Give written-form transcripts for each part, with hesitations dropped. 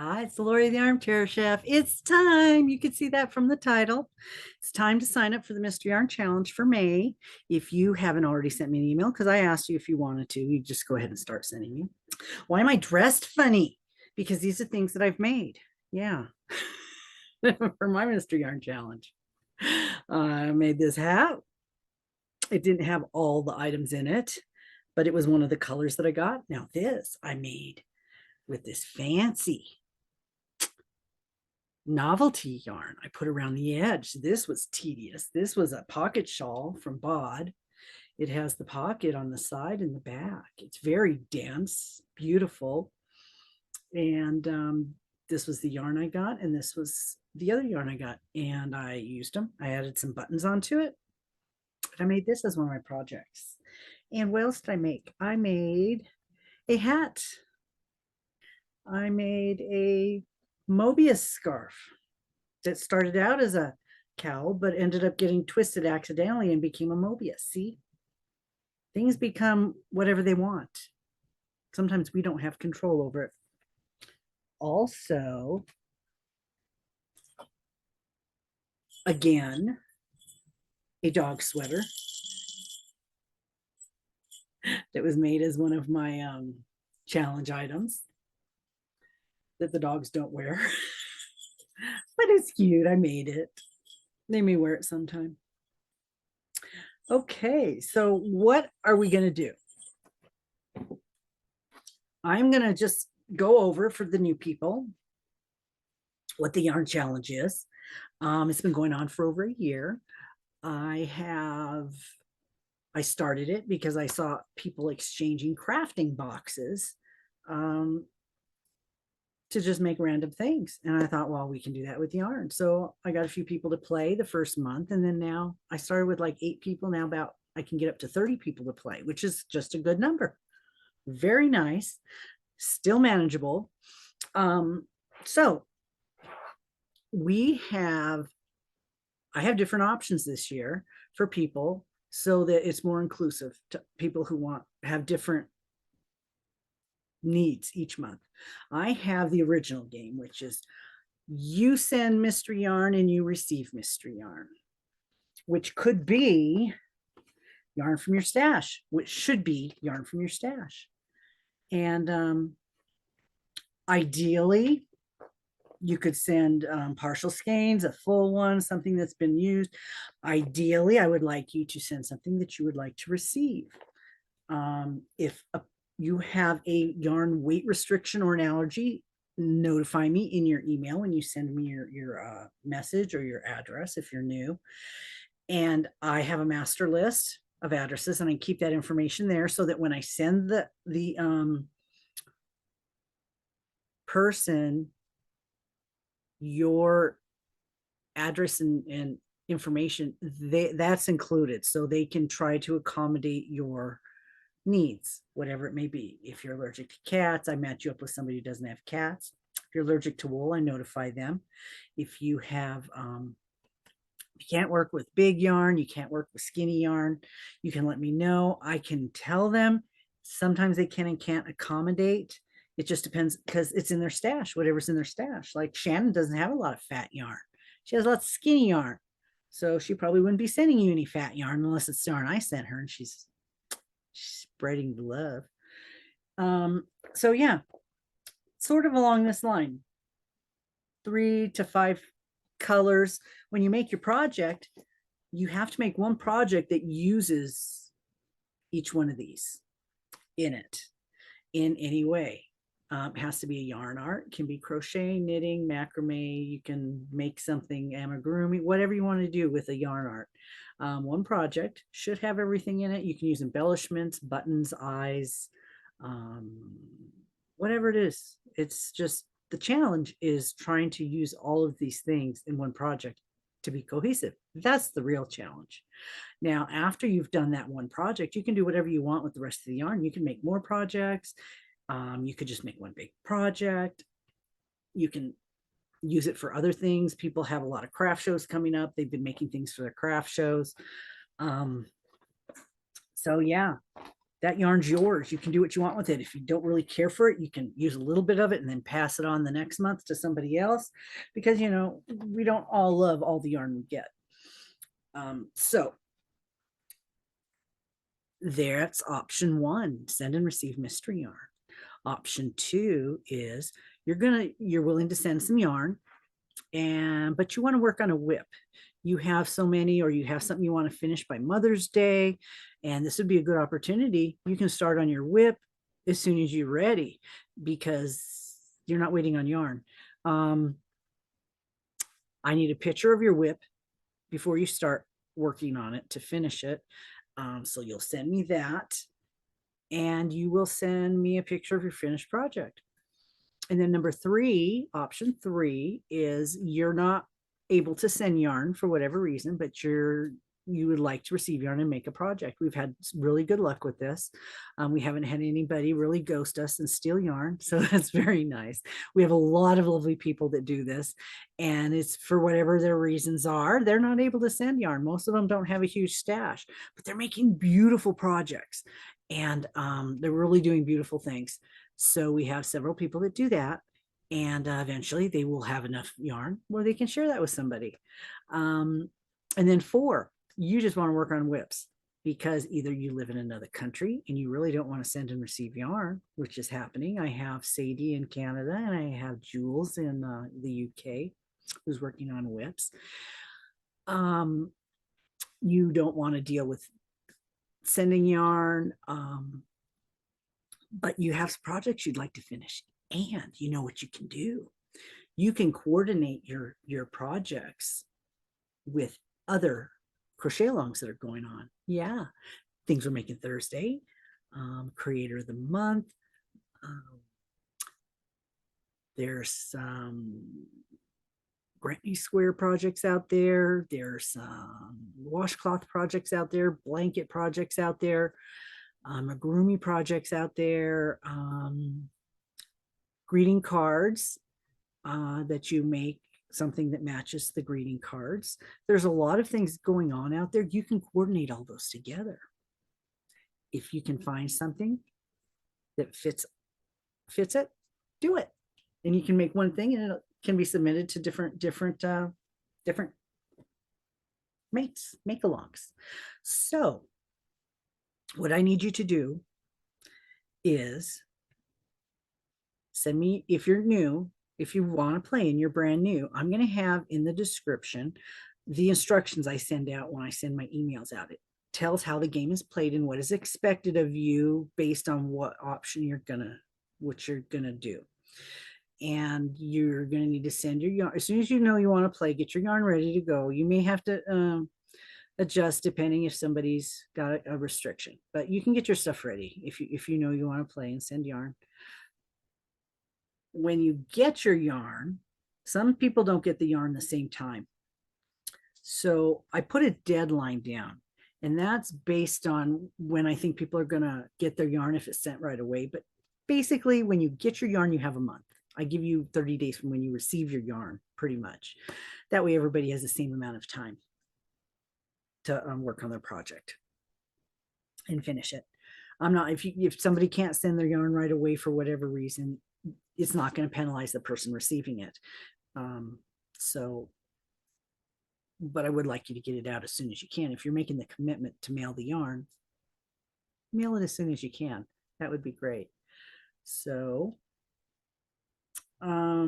Hi, it's Lori the Armchair Chef. It's time. You can see that from the title. It's time to sign up for the Mystery Yarn Challenge for May. If you haven't already sent me an email, because I asked you if you wanted to, you just go ahead and start sending me. Why am I dressed funny? Because these are things that I've made. Yeah. For my Mystery Yarn Challenge. I made this hat. It didn't have all the items in it, but it was one of the colors that I got. Now, this I made with this fancy novelty yarn I put around the edge. This was tedious. This was a pocket shawl from Bod. It has the pocket on the side and the back. It's very dense, beautiful. And this was the yarn I got, and this was the other yarn I got, and I used them. I added some buttons onto it. I made this as one of my projects. And what else did I make? I made a hat. I made a Mobius scarf that started out as a cowl, but ended up getting twisted accidentally and became a Mobius. See, things become whatever they want. Sometimes we don't have control over it. Also, again, a dog sweater that was made as one of my challenge items that the dogs don't wear. But it's cute. I made it. They may wear it sometime. Okay, so what are we going to do? I'm going to just go over for the new people what the yarn challenge is. It's been going on for over a year. I started it because I saw people exchanging crafting boxes to just make random things. And I thought, well, we can do that with yarn. So I got a few people to play the first month. And then now I started with like 8 people. Now about I can get up to 30 people to play, which is just a good number. Very nice, still manageable. So I have different options this year for people so that it's more inclusive to people who have different needs each month. I have the original game, which is you send mystery yarn and you receive mystery yarn, which could be yarn from your stash, which should be yarn from your stash. And ideally, you could send partial skeins, a full one, something that's been used. Ideally, I would like you to send something that you would like to receive. If you have a yarn weight restriction or an allergy, notify me in your email when you send me your message or your address if you're new. And I have a master list of addresses, and I keep that information there so that when I send the person your address and information, that's included, so they can try to accommodate your needs, whatever it may be. If you're allergic to cats, I match you up with somebody who doesn't have cats. If you're allergic to wool, I notify them. If you have you can't work with big yarn, you can't work with skinny yarn, you can let me know. I can tell them. Sometimes they can and can't accommodate. It just depends because it's in their stash, whatever's in their stash. Like Shannon doesn't have a lot of fat yarn. She has lots of skinny yarn. So she probably wouldn't be sending you any fat yarn unless it's yarn I sent her and she's spreading the love. So yeah, sort of along this line, 3 to 5 colors. When you make your project, you have to make one project that uses each one of these in it in any way. It has to be a yarn art, can be crochet, knitting, macrame. You can make something amigurumi, whatever you want to do with a yarn art. One project should have everything in it. You can use embellishments, buttons, eyes, whatever it is. It's just the challenge is trying to use all of these things in one project to be cohesive. That's the real challenge. Now, after you've done that one project, you can do whatever you want with the rest of the yarn. You can make more projects. You could just make one big project. You can use it for other things. People have a lot of craft shows coming up. They've been making things for their craft shows. So yeah, that yarn's yours. You can do what you want with it. If you don't really care for it, you can use a little bit of it and then pass it on the next month to somebody else, because we don't all love all the yarn we get. So that's option one, send and receive mystery yarn. Option two is you're willing to send some yarn, but you want to work on a WIP. You have so many, or you have something you want to finish by Mother's Day, and this would be a good opportunity. You can start on your WIP as soon as you're ready, because you're not waiting on yarn. I need a picture of your WIP before you start working on it to finish it. So you'll send me that, and you will send me a picture of your finished project. And then number three, option three, is you're not able to send yarn for whatever reason, but you would like to receive yarn and make a project. We've had really good luck with this. We haven't had anybody really ghost us and steal yarn, so that's very nice. We have a lot of lovely people that do this, and it's for whatever their reasons are, they're not able to send yarn. Most of them don't have a huge stash, but they're making beautiful projects, and they're really doing beautiful things. So we have several people that do that, and eventually they will have enough yarn where they can share that with somebody. And then four, you just want to work on WIPs, because either you live in another country and you really don't want to send and receive yarn, which is happening. I have Sadie in Canada, and I have Jules in the UK who's working on WIPs. You don't want to deal with sending yarn, but you have projects you'd like to finish, and you know what you can do. You can coordinate your projects with other crochet alongs that are going on. Yeah, things we're making Thursday, creator of the month. There's some granny square projects out there. There's some washcloth projects out there, blanket projects out there, amigurumi projects out there, greeting cards that you make something that matches the greeting cards. There's a lot of things going on out there. You can coordinate all those together. If you can find something that fits it, do it. And you can make one thing, and it can be submitted to different make-alongs. So what I need you to do is send me, if you're new, if you want to play and you're brand new, I'm going to have in the description the instructions I send out when I send my emails out. It tells how the game is played and what is expected of you based on what option you're gonna do. And you're going to need to send your yarn as soon as you know you want to play. Get your yarn ready to go. You may have to adjust depending if somebody's got a restriction, but you can get your stuff ready if you know you want to play and send yarn. When you get your yarn, some people don't get the yarn the same time. So I put a deadline down, and that's based on when I think people are going to get their yarn if it's sent right away. But basically, when you get your yarn, you have a month. I give you 30 days from when you receive your yarn, pretty much. That way, everybody has the same amount of time to work on their project and finish it. I'm not, if somebody can't send their yarn right away for whatever reason, it's not going to penalize the person receiving it. But I would like you to get it out as soon as you can. If you're making the commitment to mail the yarn, mail it as soon as you can. That would be great. So, yeah,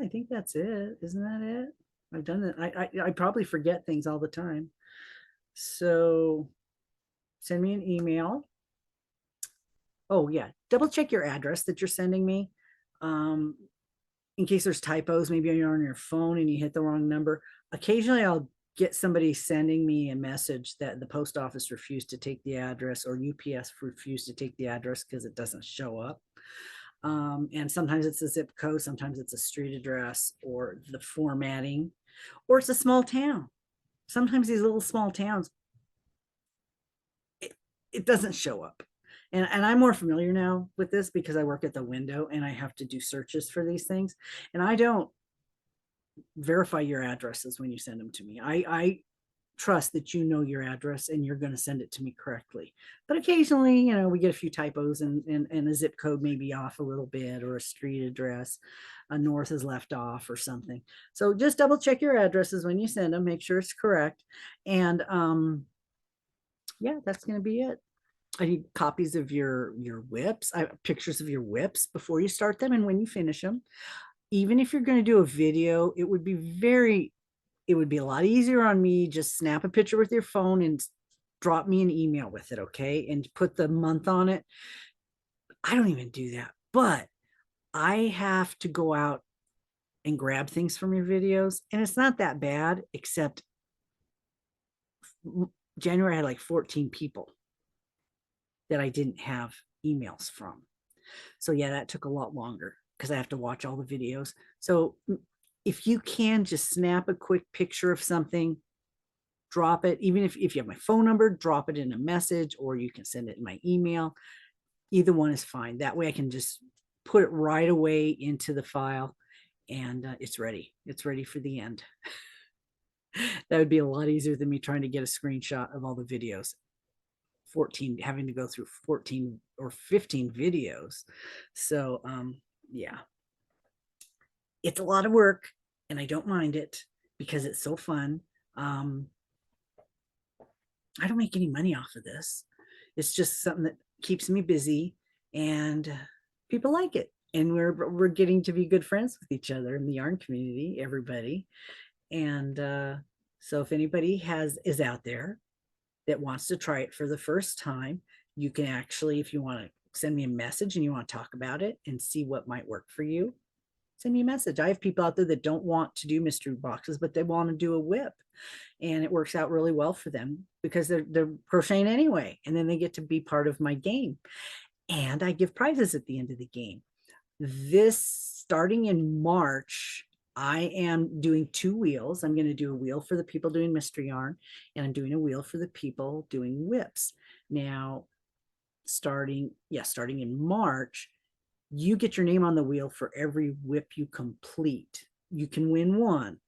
I think that's it. Isn't that it? I've done it. I probably forget things all the time. So send me an email. Oh yeah, double check your address that you're sending me. In case there's typos, maybe you're on your phone and you hit the wrong number. Occasionally I'll get somebody sending me a message that the post office refused to take the address, or UPS refused to take the address because it doesn't show up. And sometimes it's a zip code, sometimes it's a street address, or the formatting, or it's a small town. Sometimes these little small towns, it doesn't show up. And I'm more familiar now with this because I work at the window and I have to do searches for these things. And I don't verify your addresses when you send them to me. I trust that you know your address and you're going to send it to me correctly. But occasionally, we get a few typos, and a zip code may be off a little bit, or a street address, a north is left off or something. So just double check your addresses when you send them, make sure it's correct. And yeah, that's going to be it. I need copies of your whips, pictures of your whips before you start them and when you finish them. Even if you're going to do a video, it would be a lot easier on me. Just snap a picture with your phone and drop me an email with it, okay? And put the month on it. I don't even do that, but I have to go out and grab things from your videos, and it's not that bad, except January I had like 14 people that I didn't have emails from. So yeah, that took a lot longer because I have to watch all the videos. So if you can just snap a quick picture of something, drop it. Even if you have my phone number, drop it in a message, or you can send it in my email. Either one is fine. That way I can just put it right away into the file, and it's ready. It's ready for the end. That would be a lot easier than me trying to get a screenshot of all the videos. 14, having to go through 14 or 15 videos. So yeah, it's a lot of work, and I don't mind it because it's so fun. I don't make any money off of this. It's just something that keeps me busy, and people like it. And we're getting to be good friends with each other in the yarn community, everybody. And so if anybody is out there that wants to try it for the first time, you can actually, if you want to send me a message and you want to talk about it and see what might work for you, send me a message. I have people out there that don't want to do mystery boxes, but they want to do a whip, and it works out really well for them because they're crocheting anyway, and then they get to be part of my game, and I give prizes at the end of the game. This starting in March, I am doing 2 wheels. I'm going to do a wheel for the people doing mystery yarn, and I'm doing a wheel for the people doing whips. Now, starting in March, you get your name on the wheel for every whip you complete. You can win one,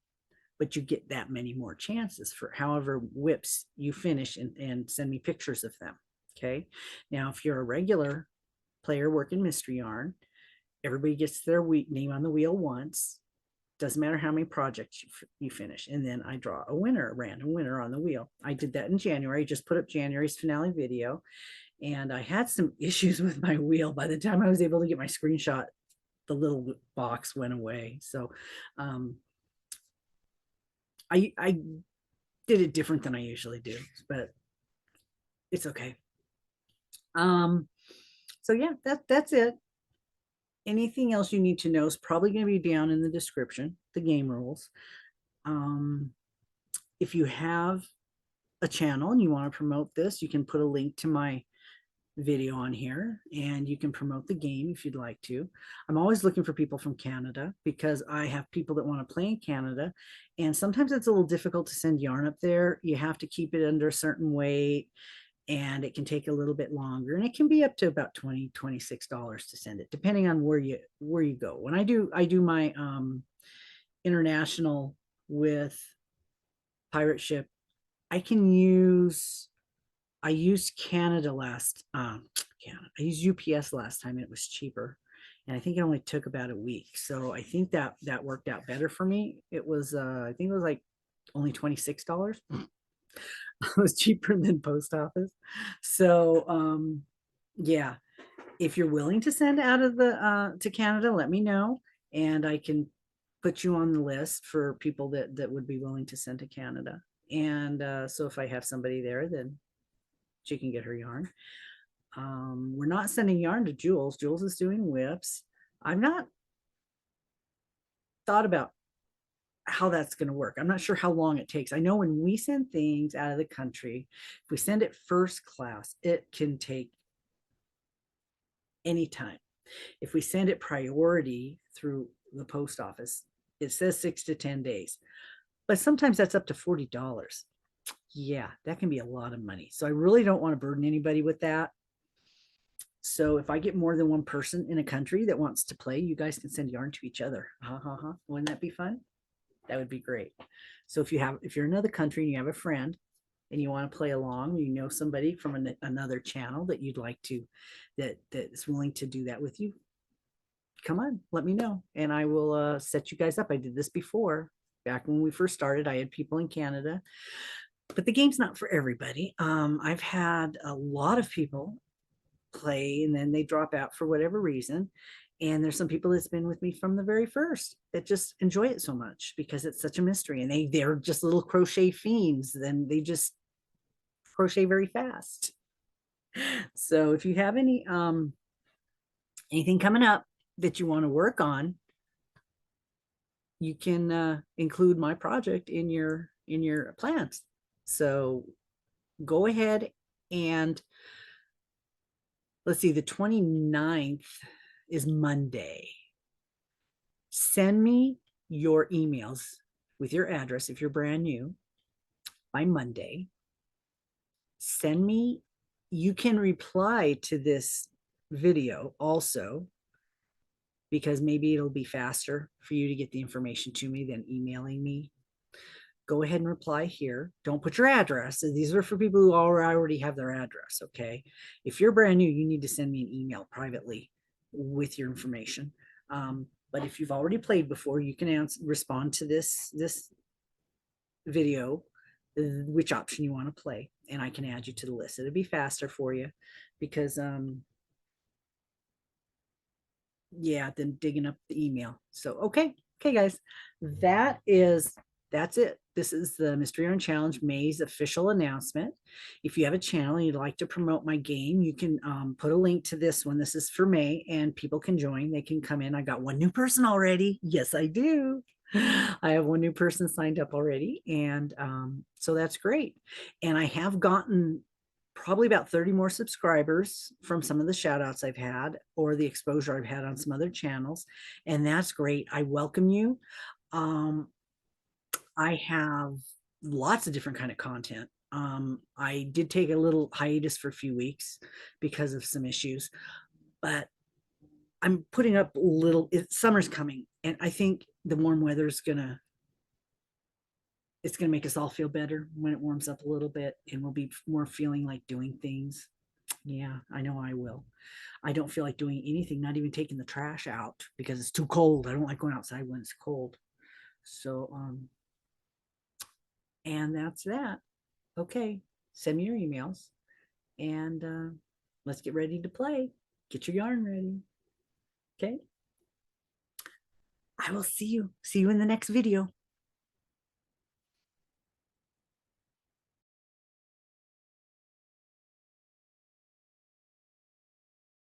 but you get that many more chances for however whips you finish, and send me pictures of them. Okay. Now, if you're a regular player working mystery yarn, everybody gets their name on the wheel once. Doesn't matter how many projects you finish. And then I draw a winner, a random winner on the wheel. I did that in January, just put up January's finale video. And I had some issues with my wheel. By the time I was able to get my screenshot, the little box went away. So I did it different than I usually do, but it's okay. So yeah, that's it. Anything else you need to know is probably going to be down in the description, the game rules. If you have a channel and you want to promote this, you can put a link to my video on here, and you can promote the game if you'd like to. I'm always looking for people from Canada because I have people that want to play in Canada, and sometimes it's a little difficult to send yarn up there. You have to keep it under a certain weight, and it can take a little bit longer, and it can be up to about $26 to send it, depending on where you go. When I do my international with Pirate Ship, I used Canada Canada. I used UPS last time, and it was cheaper, and I think it only took about a week. So I think that worked out better for me. It was I think it was like only $26. It was cheaper than post office. So yeah, if you're willing to send out of the to Canada, let me know, and I can put you on the list for people that would be willing to send to Canada. And so if I have somebody there, then she can get her yarn. We're not sending yarn to Jules. Jules is doing whips. I've not thought about how that's going to work. I'm not sure how long it takes. I know when we send things out of the country, if we send it first class, it can take any time. If we send it priority through the post office, it says 6 to 10 days, but sometimes that's up to $40. Yeah, that can be a lot of money. So I really don't want to burden anybody with that. So if I get more than one person in a country that wants to play, you guys can send yarn to each other. Wouldn't that be fun? That would be great. So if you're in another country and you have a friend and you want to play along, you know somebody from another channel that you'd like to, that is willing to do that with you, come on, let me know, and I will set you guys up. I did this before. Back when we first started, I had people in Canada, but the game's not for everybody. I've had a lot of people play and then they drop out for whatever reason. And there's some people that's been with me from the very first that just enjoy it so much because it's such a mystery, and they're just little crochet fiends. Then they just crochet very fast. So if you have anything coming up that you want to work on, you can include my project in your plans. So go ahead and let's see, the 29th is Monday. Send me your emails with your address if you're brand new by Monday. Send me, you can reply to this video also, because maybe it'll be faster for you to get the information to me than emailing me. Go ahead and reply here. Don't put your address. These are for people who already have their address, okay? If you're brand new, you need to send me an email privately with your information. But if you've already played before, you can respond to this video, which option you want to play, and I can add you to the list. It'll be faster for you because yeah, than digging up the email. So okay guys, that's it. This is the Mystery Yarn Challenge May's official announcement. If you have a channel and you'd like to promote my game, you can put a link to this one. This is for May, and people can join. They can come in. I got one new person already. Yes, I do. I have one new person signed up already, and so that's great. And I have gotten probably about 30 more subscribers from some of the shout outs I've had or the exposure I've had on some other channels. And that's great. I welcome you. I have lots of different kind of content. I did take a little hiatus for a few weeks because of some issues, but I'm putting up summer's coming, and I think the warm weather is it's going to make us all feel better when it warms up a little bit, and we'll be more feeling like doing things. Yeah, I know I will. I don't feel like doing anything, not even taking the trash out because it's too cold. I don't like going outside when it's cold. So, and that's that. Okay, send me your emails, and let's get ready to play. Get your yarn ready. Okay. I will see you in the next video.